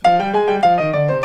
A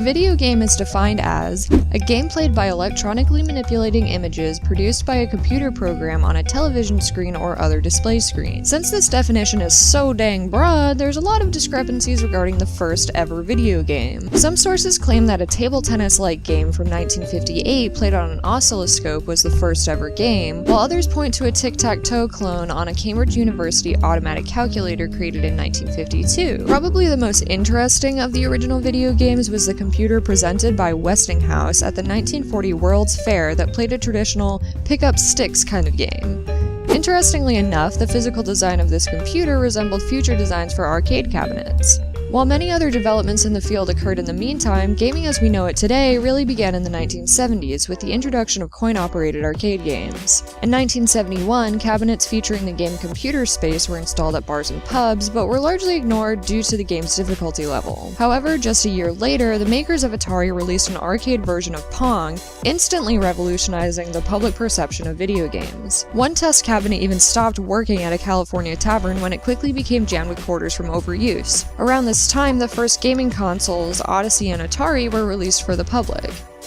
video game is defined as a game played by electronically manipulating images produced by a computer program on a television screen or other display screen. Since this definition is so dang broad, there's a lot of discrepancies regarding the first ever video game. Some sources claim that a table tennis-like game from 1958 played on an oscilloscope was the first ever game, while others point to a tic-tac-toe clone on a Cambridge University automatic calculator created in 1952. Probably the most interesting of the original video games was the computer presented by Westinghouse at the 1940 World's Fair that played a traditional pick-up sticks kind of game. Interestingly enough, the physical design of this computer resembled future designs for arcade cabinets. While many other developments in the field occurred in the meantime, gaming as we know it today really began in the 1970s with the introduction of coin-operated arcade games. In 1971, cabinets featuring the game Computer Space were installed at bars and pubs, but were largely ignored due to the game's difficulty level. However, just a year later, the makers of Atari released an arcade version of Pong, instantly revolutionizing the public perception of video games. One test cabinet even stopped working at a California tavern when it quickly became jammed with quarters from overuse. Around this time, the first gaming consoles, Odyssey and Atari, were released for the public.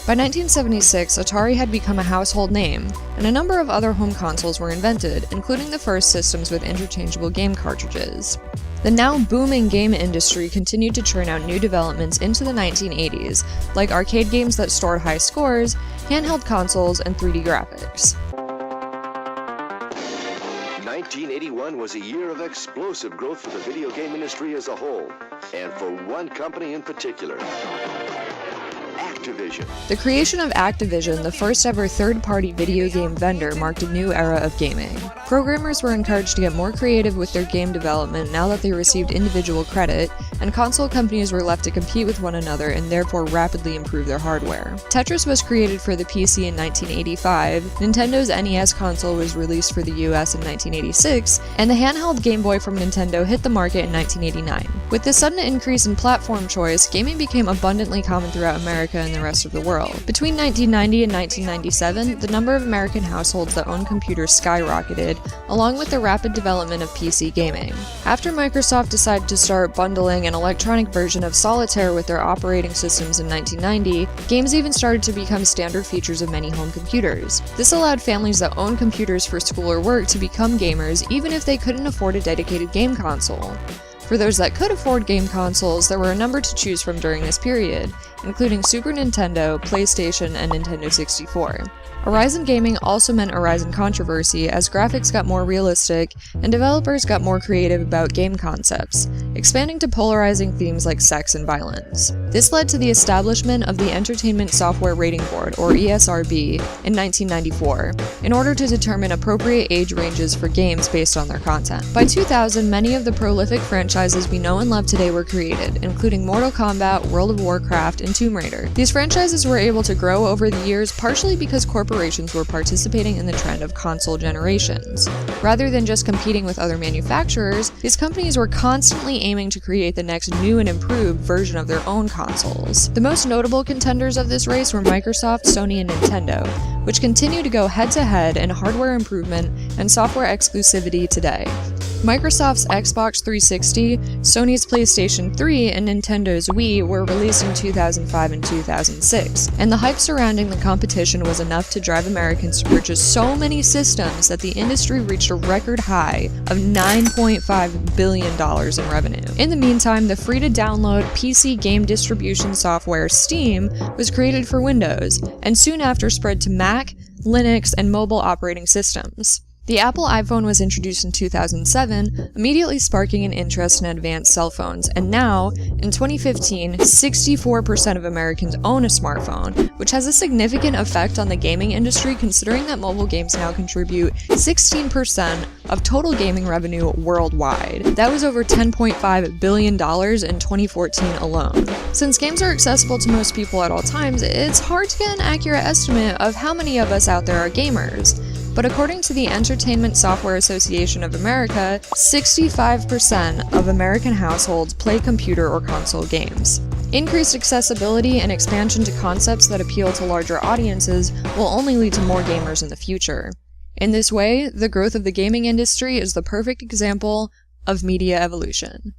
By 1976, Atari had become a household name, and a number of other home consoles were invented, including the first systems with interchangeable game cartridges. The now booming game industry continued to churn out new developments into the 1980s, like arcade games that stored high scores, handheld consoles, and 3D graphics. 1981 was a year of explosive growth for the video game industry as a whole, and for one company in particular, Activision. The creation of Activision, the first ever third-party video game vendor, marked a new era of gaming. Programmers were encouraged to get more creative with their game development now that they received individual credit, and console companies were left to compete with one another and therefore rapidly improve their hardware. Tetris was created for the PC in 1985, Nintendo's NES console was released for the US in 1986, and the handheld Game Boy from Nintendo hit the market in 1989. With the sudden increase in platform choice, gaming became abundantly common throughout America and the rest of the world. Between 1990 and 1997, the number of American households that owned computers skyrocketed, along with the rapid development of PC gaming. After Microsoft decided to start bundling an electronic version of Solitaire with their operating systems in 1990, games even started to become standard features of many home computers. This allowed families that owned computers for school or work to become gamers even if they couldn't afford a dedicated game console. For those that could afford game consoles, there were a number to choose from during this period, including Super Nintendo, PlayStation, and Nintendo 64. A rise in gaming also meant a rise in controversy as graphics got more realistic and developers got more creative about game concepts, expanding to polarizing themes like sex and violence. This led to the establishment of the Entertainment Software Rating Board, or ESRB, in 1994, in order to determine appropriate age ranges for games based on their content. By 2000, many of the prolific franchises we know and love today were created, including Mortal Kombat, World of Warcraft, and Tomb Raider. These franchises were able to grow over the years partially because corporations were participating in the trend of console generations. Rather than just competing with other manufacturers, these companies were constantly aiming to create the next new and improved version of their own consoles. The most notable contenders of this race were Microsoft, Sony, and Nintendo, which continue to go head-to-head in hardware improvement and software exclusivity today. Microsoft's Xbox 360, Sony's PlayStation 3, and Nintendo's Wii were released in 2005 and 2006, and the hype surrounding the competition was enough to drive Americans to purchase so many systems that the industry reached a record high of $9.5 billion in revenue. In the meantime, the free-to-download PC game distribution software Steam was created for Windows, and soon after spread to Mac, Linux, and mobile operating systems. The Apple iPhone was introduced in 2007, immediately sparking an interest in advanced cell phones, and now, in 2015, 64% of Americans own a smartphone, which has a significant effect on the gaming industry considering that mobile games now contribute 16% of total gaming revenue worldwide. That was over $10.5 billion in 2014 alone. Since games are accessible to most people at all times, it's hard to get an accurate estimate of how many of us out there are gamers. But according to the Entertainment Software Association of America, 65% of American households play computer or console games. Increased accessibility and expansion to concepts that appeal to larger audiences will only lead to more gamers in the future. In this way, the growth of the gaming industry is the perfect example of media evolution.